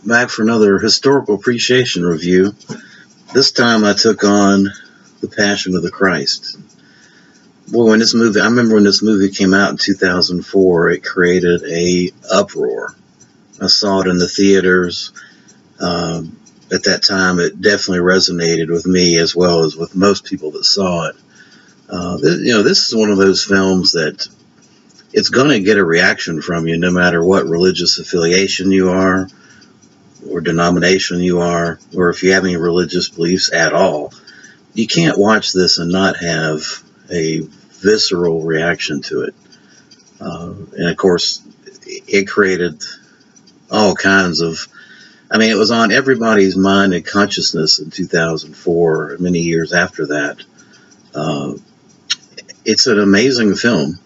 back for another historical appreciation review. This time I took on The Passion of the Christ. Boy, I remember when this movie came out in 2004, it created a uproar. I saw it in the theaters. At that time, it definitely resonated with me as well as with most people that saw it. This is one of those films that it's going to get a reaction from you no matter what religious affiliation you are or denomination you are, or if you have any religious beliefs at all. You can't watch this and not have a visceral reaction to it. And of course, it created all kinds of, it was on everybody's mind and consciousness in 2004, many years after that. It's an amazing film.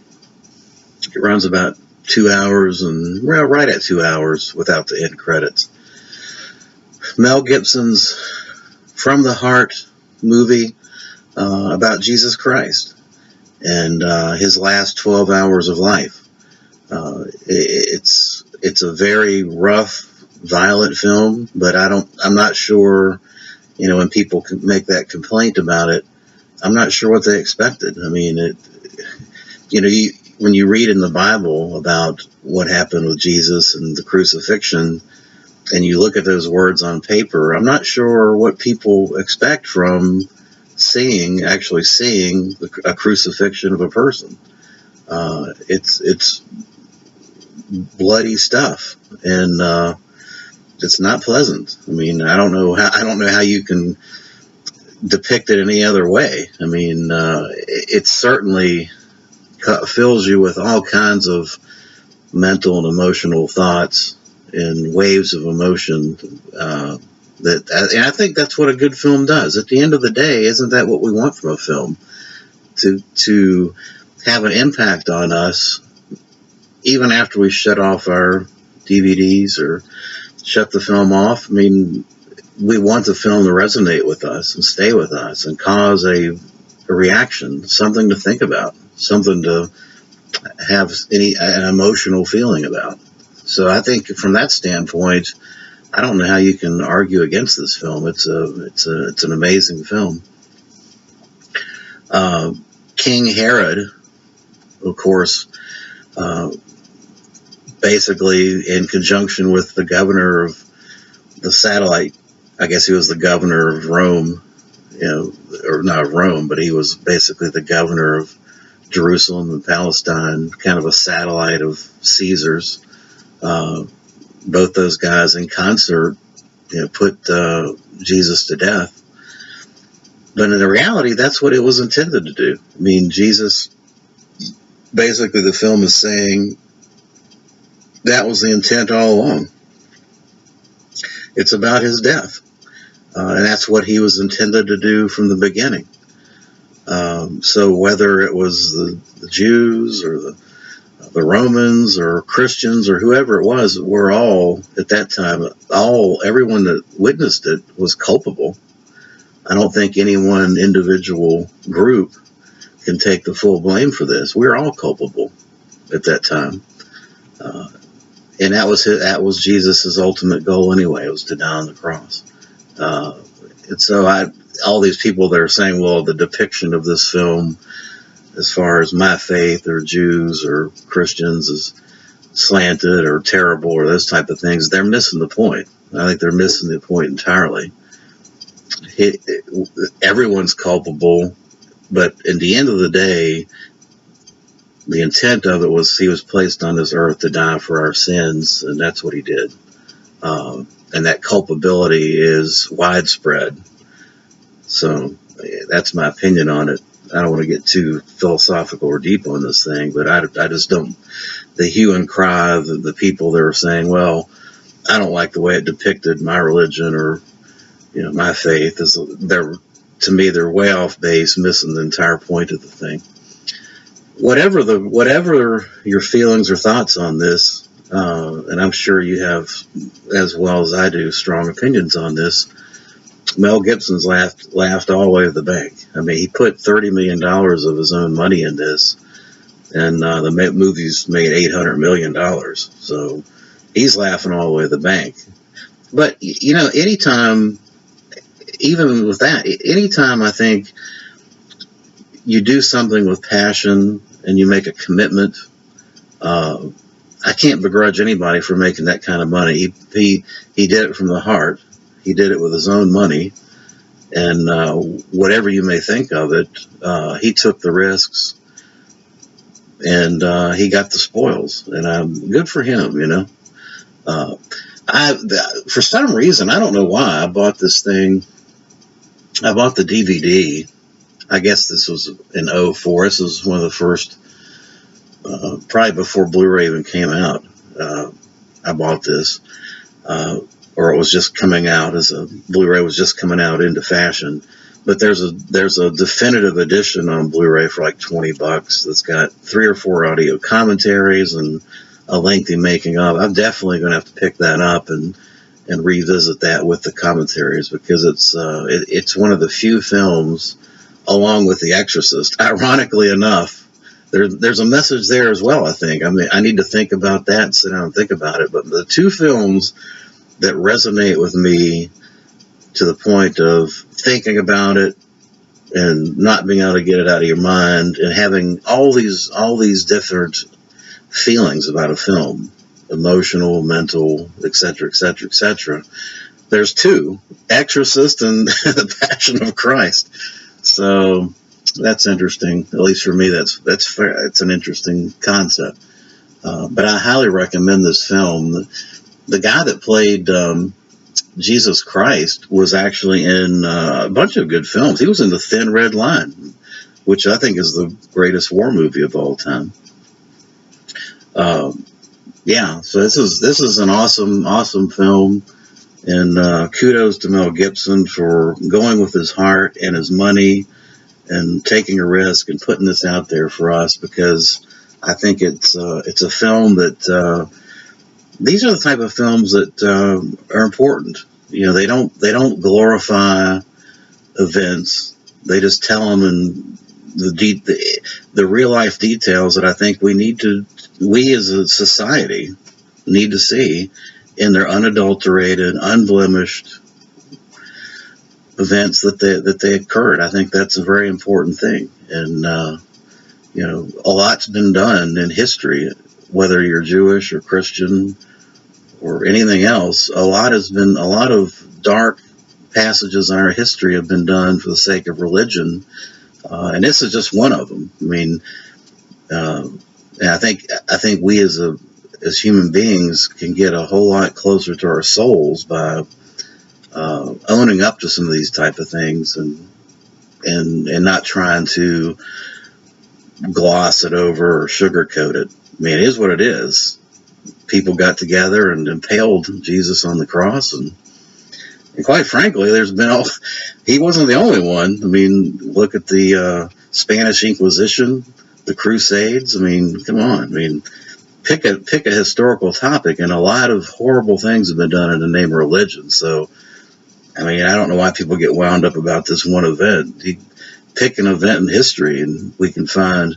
It runs about 2 hours right at 2 hours without the end credits. Mel Gibson's From the Heart movie about Jesus Christ and his last 12 hours of life. It's a very rough, violent film, but I'm not sure, when people make that complaint about it, I'm not sure what they expected. When you read in the Bible about what happened with Jesus and the crucifixion, and you look at those words on paper, I'm not sure what people expect from actually seeing a crucifixion of a person. It's bloody stuff, and it's not pleasant. I don't know how you can depict it any other way. It certainly fills you with all kinds of mental and emotional thoughts and waves of emotion. And I think that's what a good film does. At the end of the day, isn't that what we want from a film? To have an impact on us, even after we shut off our DVDs or shut the film off. We want the film to resonate with us and stay with us and cause a reaction, something to think about, something to have an emotional feeling about. So I think from that standpoint, I don't know how you can argue against this film. It's an amazing film. King Herod, of course, basically in conjunction with the governor of the satellite, I guess he was the governor of Rome, or not of Rome, but he was basically the governor of Jerusalem and Palestine, kind of a satellite of Caesar's. Both those guys in concert, put Jesus to death. But in reality, that's what it was intended to do. Jesus, basically the film is saying that was the intent all along. It's about his death. And that's what he was intended to do from the beginning. So whether it was the Jews or the Romans or Christians or whoever it was, we're all, at that time, everyone that witnessed it was culpable. I don't think any one individual group can take the full blame for this. We're all culpable at that time. And that was Jesus' ultimate goal anyway, was to die on the cross. And so all these people that are saying, well, the depiction of this film, as far as my faith or Jews or Christians, is slanted or terrible or those type of things, they're missing the point. I think they're missing the point entirely. Everyone's culpable, but at the end of the day, the intent of it was he was placed on this earth to die for our sins, and that's what he did. And that culpability is widespread. So that's my opinion on it. I don't want to get too philosophical or deep on this thing, but I just don't. The hue and cry of the people that are saying, well, I don't like the way it depicted my religion or my faith, to me they're way off base, missing the entire point of the thing. Whatever your feelings or thoughts on this, and I'm sure you have, as well as I do, strong opinions on this. Mel Gibson's laughed all the way to the bank. He put $30 million of his own money in this, and the movie's made $800 million. So he's laughing all the way to the bank. But, you know, anytime, even with that, anytime I think you do something with passion and you make a commitment, uh, I can't begrudge anybody for making that kind of money. He did it from the heart. He did it with his own money, and whatever you may think of it, he took the risks, and he got the spoils, and good for him. You know, uh, for some reason, I don't know why, I bought this thing. I bought the DVD. I guess this was in '04. This was one of the first, probably before Blu-ray even came out. I bought this, or it was just coming out as a Blu-ray was just coming out into fashion. But there's a definitive edition on Blu-ray for like $20 that's got 3 or 4 audio commentaries and a lengthy making of. I'm definitely going to have to pick that up and revisit that with the commentaries, because it's one of the few films, along with The Exorcist, ironically enough, there's a message there as well, I think. I mean, I need to think about that and sit down and think about it. But the two films that resonate with me to the point of thinking about it and not being able to get it out of your mind, and having all these different feelings about a film, emotional, mental, etc., etc., etc. There's two: Exorcist and The Passion of Christ. So that's interesting. At least for me, that's fair. It's an interesting concept. But I highly recommend this film. The guy that played Jesus Christ was actually in a bunch of good films. He was in The Thin Red Line, which I think is the greatest war movie of all time. Yeah, so this is an awesome film, and kudos to Mel Gibson for going with his heart and his money and taking a risk and putting this out there for us, because I think it's a film that these are the type of films that are important. You know, they don't glorify events. They just tell them in the real life details that I think we as a society need to see in their unadulterated, unblemished events that they occurred. I think that's a very important thing, and you know, a lot's been done in history, whether you're Jewish or Christian or anything else. A lot of dark passages in our history have been done for the sake of religion, and this is just one of them. I mean, and I think we as human beings can get a whole lot closer to our souls by owning up to some of these type of things, and not trying to gloss it over or sugarcoat it. I mean, it is what it is. People got together and impaled Jesus on the cross, and quite frankly, he wasn't the only one. I mean, look at the Spanish Inquisition, the Crusades. I mean, come on. I mean, pick a historical topic, and a lot of horrible things have been done in the name of religion. So, I mean, I don't know why people get wound up about this one event. Pick an event in history, and we can find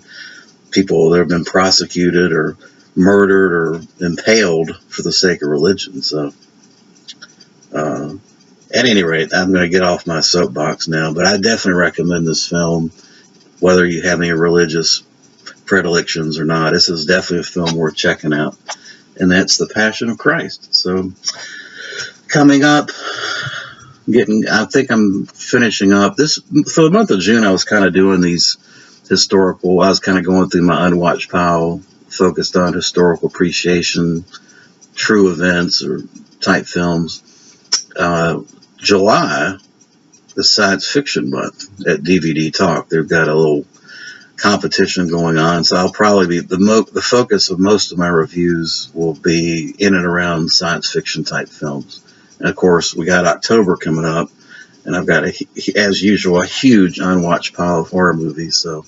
people that have been prosecuted or murdered or impaled for the sake of religion. So, at any rate, I'm going to get off my soapbox now, but I definitely recommend this film, whether you have any religious predilections or not. This is definitely a film worth checking out, and that's The Passion of Christ. So, coming up, I think I'm finishing up this for the month of June. I was kind of doing these historical. I was kind of going through my unwatched pile, focused on historical appreciation, true events or type films. July is Science Fiction Month at DVD Talk. They've got a little competition going on, so I'll probably be the focus of most of my reviews will be in and around science fiction type films. And of course, we got October coming up, and I've got, as usual, a huge unwatched pile of horror movies. So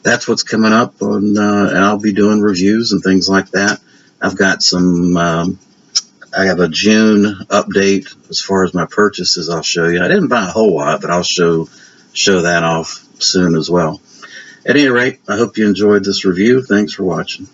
that's what's coming up, and I'll be doing reviews and things like that. I've got I have a June update as far as my purchases. I'll show you. I didn't buy a whole lot, but I'll show that off soon as well. At any rate, I hope you enjoyed this review. Thanks for watching.